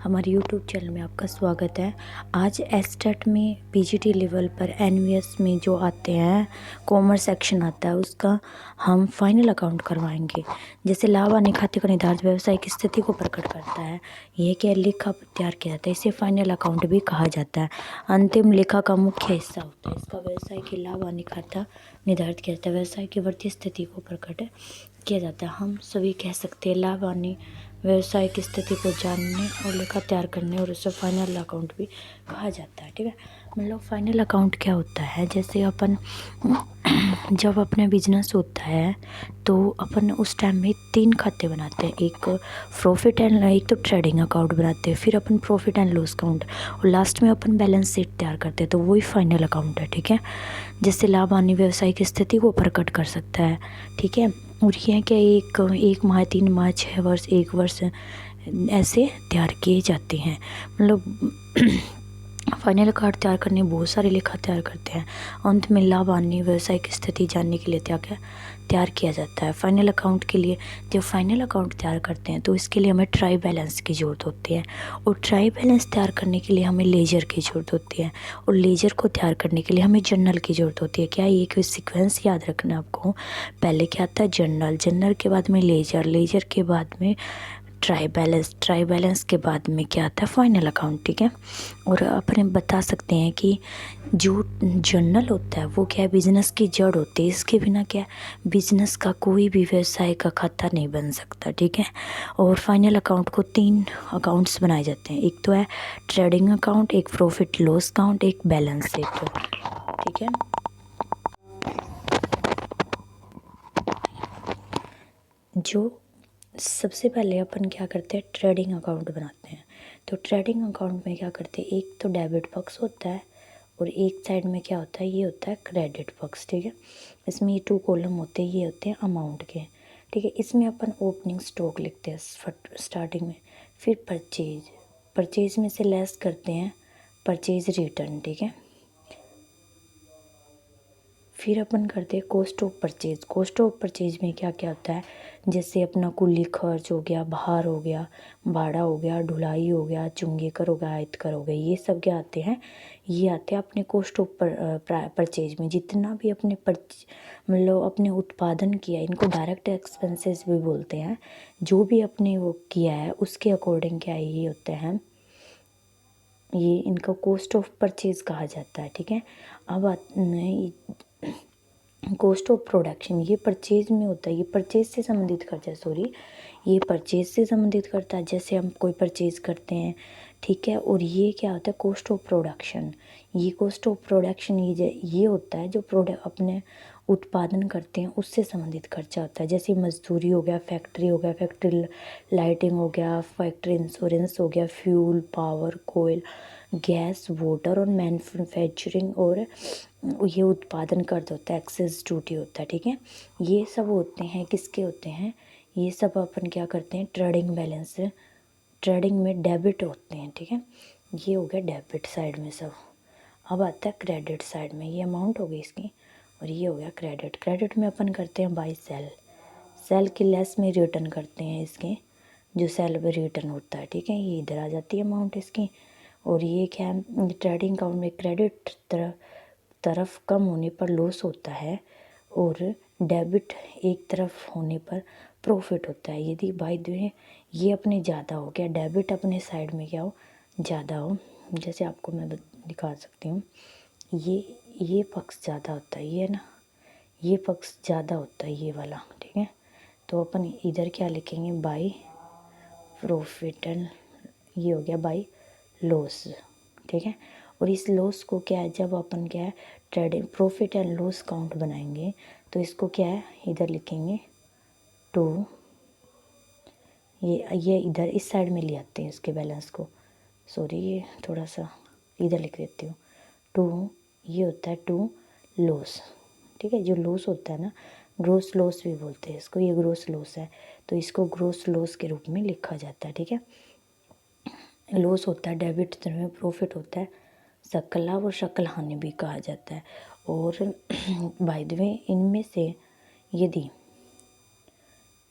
हमारे YouTube channel में आपका स्वागत है। आज एस्टेट में पीजीटी लेवल पर एनवीएस में जो आते हैं कॉमर्स सेक्शन आता है उसका हम फाइनल अकाउंट करवाएंगे। जैसे लाभ हानि खाते का निर्धारित व्यवसायिक स्थिति को प्रकट करता है, यह क्या लेखा तैयार किया जाता है, इसे फाइनल अकाउंट भी कहा जाता है। अंतिम लेखा का मुख्य हिस्सा होता है। इसका व्यवसाय की लाभ हानि खाता निर्धारित किया जाता है, व्यवसाय की वित्तीय स्थिति को प्रकट किया जाता है। हम सभी कह सकते हैं लाभ हानि व्यवसाय की स्थिति को जानने और लेखा तैयार करने और उसे फाइनल अकाउंट भी कहा जाता है। ठीक है, मतलब फाइनल अकाउंट क्या होता है, जैसे अपन जब अपना बिजनेस होता है तो अपन उस टाइम में 3 खाते बनाते हैं। एक तो ट्रेडिंग अकाउंट बनाते हैं, फिर अपन प्रॉफिट एंड लॉस अकाउंट और लास्ट में अपन बैलेंस शीट तैयार करते हैं, तो वही फाइनल अकाउंट है। ठीक है, जिससे लाभ हानि व्यवसाय की स्थिति को प्रकट कर सकता है। ठीक है, और ये क्या एक माह, 3 माह, 6 वर्ष, 1 वर्ष ऐसे तैयार किए जाते हैं। मतलब फाइनल अकाउंट तैयार करने बहुत सारे लेखा तैयार करते हैं। अंत में लाभ हानि व्यवसाय की स्थिति जानने के लिए तैयार किया जाता है। फाइनल अकाउंट के लिए जब फाइनल अकाउंट तैयार करते हैं तो इसके लिए हमें ट्राई बैलेंस की ज़रूरत होती है, और ट्राई बैलेंस तैयार करने के लिए हमें लेजर की ज़रूरत होती है, और लेजर को तैयार करने के लिए हमें जर्नल की ज़रूरत होती है। क्या ये कोई सीक्वेंस याद रखना आपको, पहले क्या आता है जर्नल, जर्नल के बाद में लेजर, लेजर के बाद में ट्राई बैलेंस के बाद में क्या आता है फाइनल अकाउंट। ठीक है, और अपन बता सकते हैं कि जो जर्नल होता है वो क्या है, बिजनेस की जड़ होती है। इसके बिना क्या बिजनेस का कोई भी व्यवसाय का खाता नहीं बन सकता। ठीक है, और फाइनल अकाउंट को 3 अकाउंट्स बनाए जाते हैं। एक तो है ट्रेडिंग अकाउंट, एक प्रॉफिट लॉस अकाउंट, एक बैलेंस शीट। ठीक है, जो सबसे पहले अपन क्या करते हैं ट्रेडिंग अकाउंट बनाते हैं। तो ट्रेडिंग अकाउंट में क्या करते हैं, एक तो डेबिट पक्ष होता है और एक साइड में क्या होता है, ये होता है क्रेडिट पक्ष। ठीक है, इसमें ये 2 कॉलम होते हैं, ये होते हैं अमाउंट के। ठीक है, इसमें अपन ओपनिंग स्टॉक लिखते हैं स्टार्टिंग में, फिर परचेज में से लेस करते हैं परचेज रिटर्न। ठीक है, फिर अपन करते हैं cost of purchase. Cost of purchase में क्या क्या होता है, जैसे अपना कुली खर्च हो गया, भार हो गया, भाड़ा हो गया, ढुलाई हो गया, चुंगी कर हो गया, आयत कर हो गया, ये सब क्या आते हैं, ये आते हैं अपने कॉस्ट ऑफ परचेज में। जितना भी अपने मतलब अपने उत्पादन किया, इनको डायरेक्ट एक्सपेंसेस भी बोलते हैं। जो भी अपने वो किया है उसके अकॉर्डिंग क्या ये होते हैं, ये इनका कॉस्ट ऑफ परचेज कहा जाता है। ठीक है, अब कॉस्ट ऑफ प्रोडक्शन, ये परचेज में होता है, ये परचेज से संबंधित खर्चा है, सॉरी, ये परचेज से संबंधित करता है। जैसे हम कोई परचेज करते हैं, ठीक है, और ये क्या होता है कॉस्ट ऑफ प्रोडक्शन। ये कॉस्ट ऑफ प्रोडक्शन ये होता है जो प्रोडक्ट अपने उत्पादन करते हैं उससे संबंधित खर्चा होता है। जैसे मजदूरी हो गया, फैक्ट्री हो गया, फैक्ट्री लाइटिंग हो गया, फैक्ट्री इंश्योरेंस हो गया, फ्यूल, पावर, कोयल, गैस, वाटर और मैन्युफैक्चरिंग, और ये उत्पादन कर होता है, एक्सेस ड्यूटी होता है। ठीक है, ये सब होते हैं, किसके होते हैं, ये सब अपन क्या करते हैं ट्रेडिंग बैलेंस, ट्रेडिंग में डेबिट होते हैं। ठीक है, ये हो गया डेबिट साइड में सब। अब आता है क्रेडिट साइड में, ये अमाउंट हो गई इसकी, और ये हो गया क्रेडिट। क्रेडिट में अपन करते हैं बाई सेल, सेल की लेस में रिटर्न करते हैं इसके, जो सेल में रिटर्न होता है। ठीक है, ये इधर आ जाती है अमाउंट इसकी। और ये क्या है, ट्रेडिंग अकाउंट में क्रेडिट तरफ कम होने पर लॉस होता है और डेबिट एक तरफ होने पर प्रॉफिट होता है। यदि बाय द वे ये अपने ज़्यादा हो गया, डेबिट अपने साइड में क्या हो, ज़्यादा हो, जैसे आपको मैं दिखा सकती हूँ, ये पक्ष ज़्यादा होता है, ये ना, ये पक्ष ज़्यादा होता है, ये वाला। ठीक है, तो अपन इधर क्या लिखेंगे, बाय प्रॉफिट एंड, ये हो गया बाय लॉस। ठीक है, और इस लॉस को क्या है, जब अपन क्या है trading profit and loss count बनाएंगे तो इसको क्या है इधर लिखेंगे टू, ये इधर इस साइड में ले आते हैं इसके बैलेंस को, सॉरी ये थोड़ा सा इधर लिख देती हूँ, टू, ये होता है टू लॉस। ठीक है, जो लॉस होता है ना, ग्रोस लॉस भी बोलते हैं इसको, ये ग्रोस लॉस है, तो इसको ग्रोस लॉस के रूप में लिखा जाता है। ठीक है, लॉस होता है डेबिट तरफ में, प्रॉफिट होता है सकल लाभ और सकल हानि भी कहा जाता है। और बाय द वे इनमें से यदि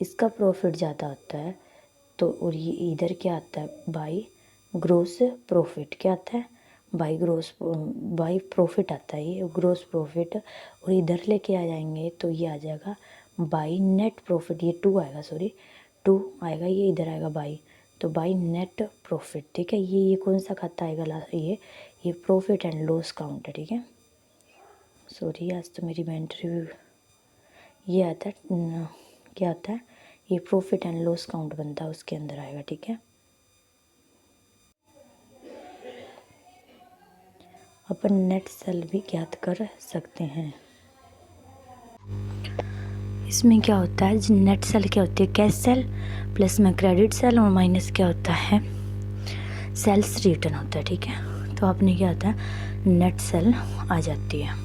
इसका प्रॉफिट ज़्यादा होता है तो, और ये इधर क्या आता है बाय ग्रोस प्रॉफिट क्या आता है, बाई प्रॉफिट आता है ये ग्रोस प्रॉफिट। और इधर लेके आ जाएंगे तो ये आ जाएगा बाई नेट प्रॉफिट, ये 2 आएगा, सॉरी 2 आएगा, ये इधर आएगा बाई, तो बाई नेट प्रॉफिट। ठीक है, ये कौन सा खाता आएगा, ये प्रॉफिट एंड लॉस काउंट है। ठीक है, सॉरी आज तो मेरी मेंटरी ये आता है, क्या आता है, ये प्रॉफिट एंड लॉस काउंट बनता है, उसके अंदर आएगा। ठीक है, अपन नेट सेल भी ज्ञात कर सकते हैं। इसमें क्या होता है, नेट सेल क्या होती है, कैश सेल प्लस में क्रेडिट सेल और माइनस क्या होता है, सेल्स रिटर्न होता है। ठीक है, तो आपने क्या होता है, नेट सेल आ जाती है।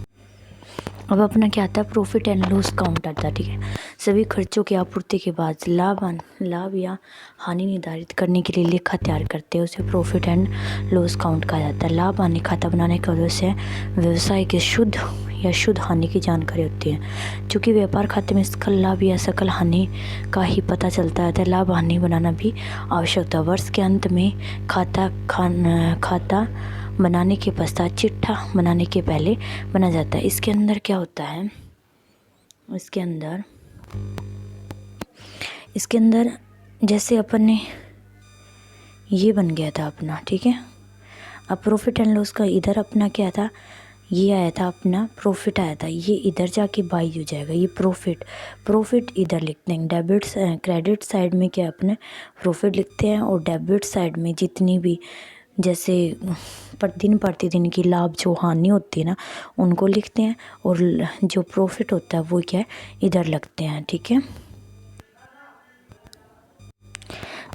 अब अपना क्या आता है, प्रॉफिट एंड लॉस काउंट आता है। ठीक है, सभी खर्चों की आपूर्ति के बाद लाभ या हानि निर्धारित करने के लिए लेखा तैयार करते हैं, उसे प्रॉफिट एंड लॉस काउंट कहा जाता है। लाभ हानि खाता बनाने का उद्देश्य व्यवसाय के शुद्ध या शुद्ध हानि की जानकारी होती है। चूँकि व्यापार खाते में सकल लाभ या सकल हानि का ही पता चलता है, तो लाभ हानि बनाना भी आवश्यक था। वर्ष के अंत में खाता बनाने के पश्चात चिट्ठा बनाने के पहले बना जाता है। इसके अंदर क्या होता है, इसके अंदर जैसे अपन ने ये बन गया था अपना। ठीक है, अब प्रॉफिट एंड लॉस का इधर अपना क्या था, ये आया था अपना प्रॉफिट आया था, ये इधर जाके बाई हो जाएगा, ये प्रॉफिट इधर लिखते हैं। क्रेडिट साइड में क्या अपने प्रॉफिट लिखते हैं, और डेबिट साइड में जितनी भी जैसे प्रतिदिन की लाभ जो हानि होती है ना, उनको लिखते हैं, और जो प्रॉफिट होता है वो क्या है, इधर लगते हैं। ठीक है,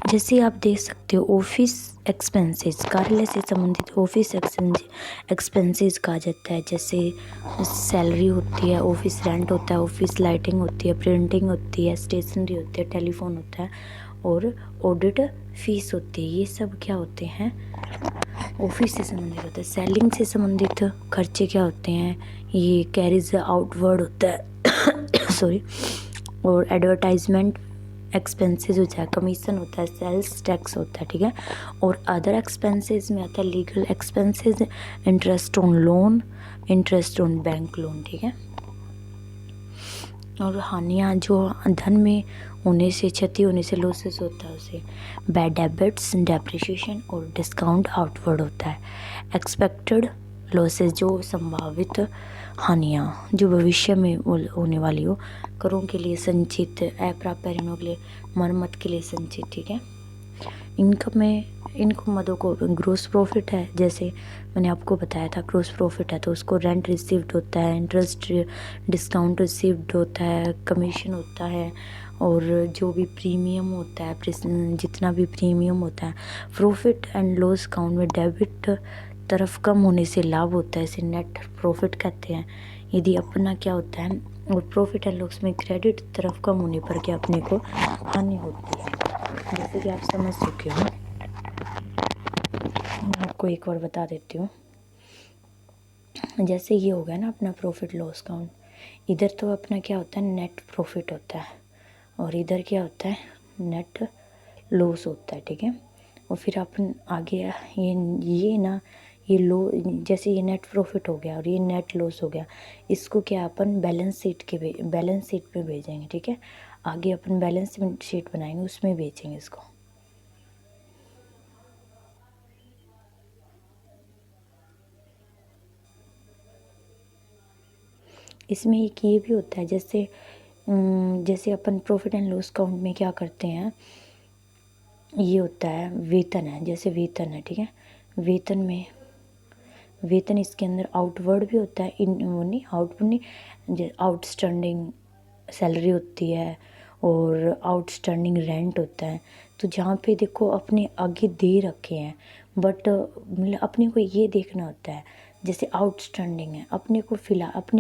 जैसे आप देख सकते हो ऑफिस एक्सपेंसेस, कार्यालय से संबंधित ऑफिस एक्सपेंसेस कहा जाता है। जैसे सैलरी होती है, ऑफिस रेंट होता है, ऑफिस लाइटिंग होती है, प्रिंटिंग होती है, स्टेशनरी होती है, टेलीफोन होता है, और ऑडिट फीस होती है। ये सब क्या होते हैं, ऑफिस से संबंधित होता है। सेलिंग से संबंधित खर्चे क्या होते हैं, ये कैरीज आउटवर्ड होता है सॉरी, और एडवर्टाइजमेंट एक्सपेंसेस होता है, कमीशन होता है, सेल्स टैक्स होता है। ठीक है, और अदर एक्सपेंसेस में आता है legal expenses, interest on loan, interest on bank loan. ठीक है, और हानियाँ जो धन में होने से, क्षति होने से, लॉसेस होता है, उसे बैड डेबिट्स, डेप्रिसिएशन और डिस्काउंट आउटवर्ड होता है। एक्सपेक्टेड लॉसेस जो संभावित हानियाँ जो भविष्य में होने वाली हो, करों के लिए संचित, अप्राप्य ऋणों के लिए, मरम्मत के लिए संचित। ठीक है, इनकम में इनको मदों को ग्रोस प्रॉफिट है, जैसे मैंने आपको बताया था ग्रोस प्रॉफिट है, तो उसको रेंट रिसीव्ड होता है, इंटरेस्ट डिस्काउंट रिसीव्ड होता है, कमीशन होता है, और जो भी प्रीमियम होता है, जितना भी प्रीमियम होता है। प्रॉफिट एंड लॉस अकाउंट में डेबिट तरफ कम होने से लाभ होता है, इसे नेट प्रॉफिट कहते हैं। यदि अपना क्या होता है, और प्रॉफिट एंड लॉस में क्रेडिट तरफ कम होने पर क्या अपने को हानि होती है, जैसे कि आप समझ चुके हो। मैं आपको एक और बता देती हूँ। जैसे ये हो गया ना अपना प्रॉफिट लॉस काउंट, इधर तो अपना क्या होता है, नेट प्रॉफिट होता है, और इधर क्या होता है, नेट लॉस होता है। ठीक है, और फिर अपन आगे ये ना, ये जैसे ये नेट प्रॉफिट हो गया और ये नेट लॉस हो गया, इसको क्या अपन बैलेंस शीट पे भेजेंगे। ठीक है, आगे अपन बैलेंस शीट बनाएंगे, उसमें बेचेंगे इसको। इसमें एक ये भी होता है, जैसे अपन प्रॉफिट एंड लॉस काउंट में क्या करते हैं, ये होता है वेतन है, जैसे वेतन है। ठीक है, वेतन इसके अंदर आउटवर्ड भी होता है, आउटवर्ड नहीं, आउटस्टैंडिंग सैलरी होती है, और आउटस्टैंडिंग रेंट होता है। तो जहाँ पे देखो अपने आगे दे रखे हैं, बट मतलब अपने को ये देखना होता है, जैसे आउटस्टैंडिंग है, अपने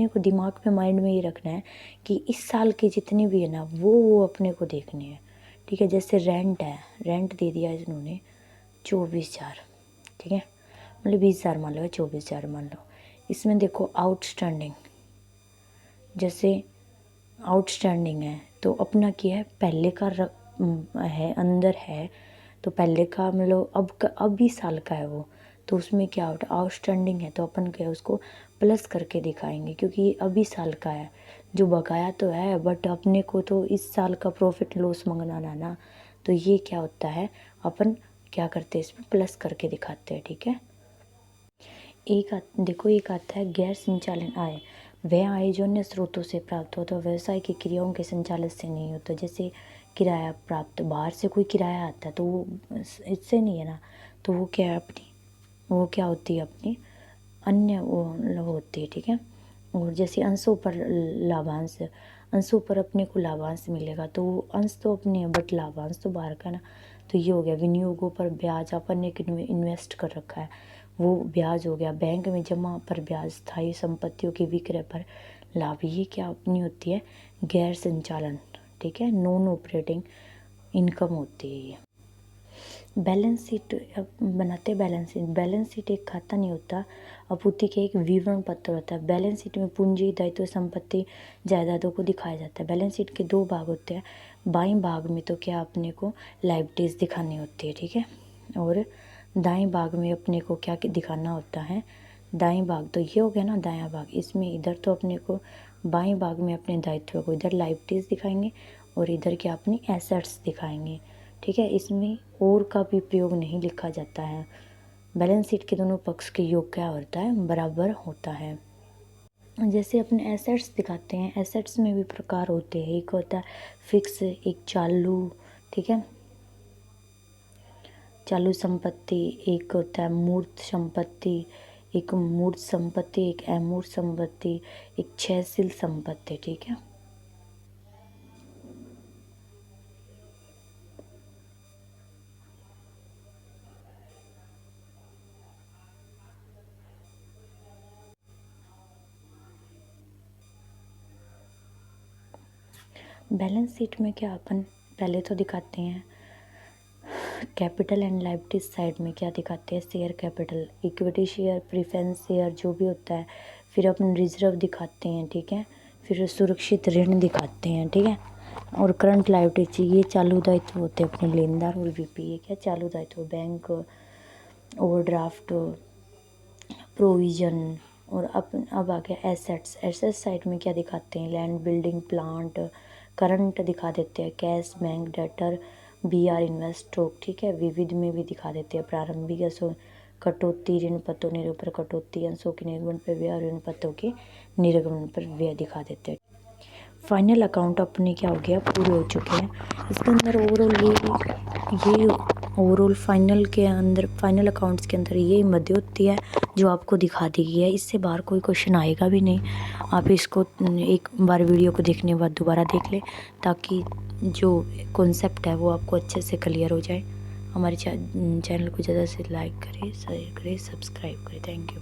को दिमाग में, माइंड में ये रखना है कि इस साल के जितने भी है ना, वो अपने को देखने हैं। ठीक है, जैसे रेंट दे दिया इन्होंने 24,000। ठीक है, मतलब 20,000 मान लो, 24,000 मान लो। इसमें देखो आउटस्टैंडिंग, जैसे आउटस्टैंडिंग है तो अपना क्या है, पहले का है, अंदर है तो पहले का मतलब अब 20 साल का है वो, तो उसमें क्या आउटस्टैंडिंग है तो अपन क्या उसको प्लस करके दिखाएंगे, क्योंकि ये अभी साल का है। जो बकाया तो है बट अपने को तो इस साल का प्रॉफिट लॉस मंगना ना, तो ये क्या होता है अपन क्या करते हैं इसमें प्लस करके दिखाते हैं। ठीक है, देखो एक आता है गैर संचालन आय। वह आय जो अन्य स्रोतों से प्राप्त होता है, व्यवसाय की क्रियाओं के संचालन से नहीं होता। जैसे किराया प्राप्त, बाहर से कोई किराया आता है तो वो इससे नहीं है ना, तो वो क्या है अपनी, वो क्या होती है अपनी अन्य वो होती है। ठीक है, और जैसे अंशों पर लाभांश, अंशों पर अपने को लाभांश मिलेगा, तो वो अंश तो अपने है बट लाभांश तो बाहर का ना, तो ये हो गया। विनियोगों पर ब्याज, अपन ने इन्वेस्ट कर रखा है वो ब्याज हो गया। बैंक में जमा पर ब्याज, स्थायी संपत्तियों की विक्रय पर लाभ, ये क्या अपनी होती है गैर संचालन। ठीक है, नॉन ऑपरेटिंग इनकम होती है ये। बैलेंस शीट बनाते हैं। बैलेंस शीट एक खाता नहीं होता, आपूर्ति के एक विवरण पत्र होता है। बैलेंस शीट में पूंजी, दायित्व, संपत्ति, जायदादों को दिखाया जाता है। बैलेंस शीट के 2 भाग होते हैं। बाईं भाग में तो क्या अपने को लायबिलिटीज दिखानी होती है। ठीक है, और दाएं भाग में अपने को क्या दिखाना होता है, दाएं भाग तो ये हो गया ना दायां भाग, इसमें इधर तो अपने को बाएं भाग में अपने दायित्व को इधर लायबिलिटीज दिखाएंगे और इधर क्या अपनी एसेट्स दिखाएंगे। ठीक है, इसमें और का भी प्रयोग नहीं लिखा जाता है। बैलेंस शीट के दोनों पक्ष के योग क्या होता है बराबर होता है। जैसे अपने एसेट्स दिखाते हैं, एसेट्स में भी प्रकार होते हैं, एक होता है फिक्स, एक चालू। ठीक है, चालू संपत्ति, एक होता है मूर्त संपत्ति, एक मूर्त संपत्ति, एक अमूर्त संपत्ति, एक क्षयशील संपत्ति। ठीक है, बैलेंस शीट में क्या अपन पहले तो दिखाते हैं कैपिटल एंड लायबिलिटीज साइड में क्या दिखाते हैं, share capital, equity share, preference share जो भी होता है, फिर अपन रिजर्व दिखाते हैं। ठीक है, फिर सुरक्षित ऋण दिखाते हैं। ठीक है, और करंट लायबिलिटी, ये चालू दायित्व होते हैं अपने लेनदार और वीपी, ये क्या चालू दायित्व, बैंक, ओवरड्राफ्ट, प्रोविजन। और अब आ गया एसेट्स। एसेट्स साइड में क्या दिखाते हैं, लैंड, बिल्डिंग, प्लांट, करंट दिखा देते हैं, cash, bank, debtor, BR, invest, stock. ठीक है, विविध में भी दिखा देते हैं, प्रारंभिक अंशों कटौती, ऋण पत्रों निर्गमन पर कटौती, अंशों के निर्गमन पर व्यय, ऋण पत्रों के निर्गमन पर व्यय दिखा देते हैं। फाइनल अकाउंट अपने क्या हो गया पूरे हो चुके हैं। इसके अंदर ये ओवरऑल फाइनल के अंदर, फाइनल अकाउंट्स के अंदर ये मध्य होती है जो आपको दिखा दी गई है। इससे बाहर कोई क्वेश्चन आएगा भी नहीं। आप इसको एक बार वीडियो को देखने के बाद दोबारा देख लें, ताकि जो कॉन्सेप्ट है वो आपको अच्छे से क्लियर हो जाए। हमारे चैनल को ज़्यादा से लाइक करें, शेयर करें, सब्सक्राइब करें। Thank you.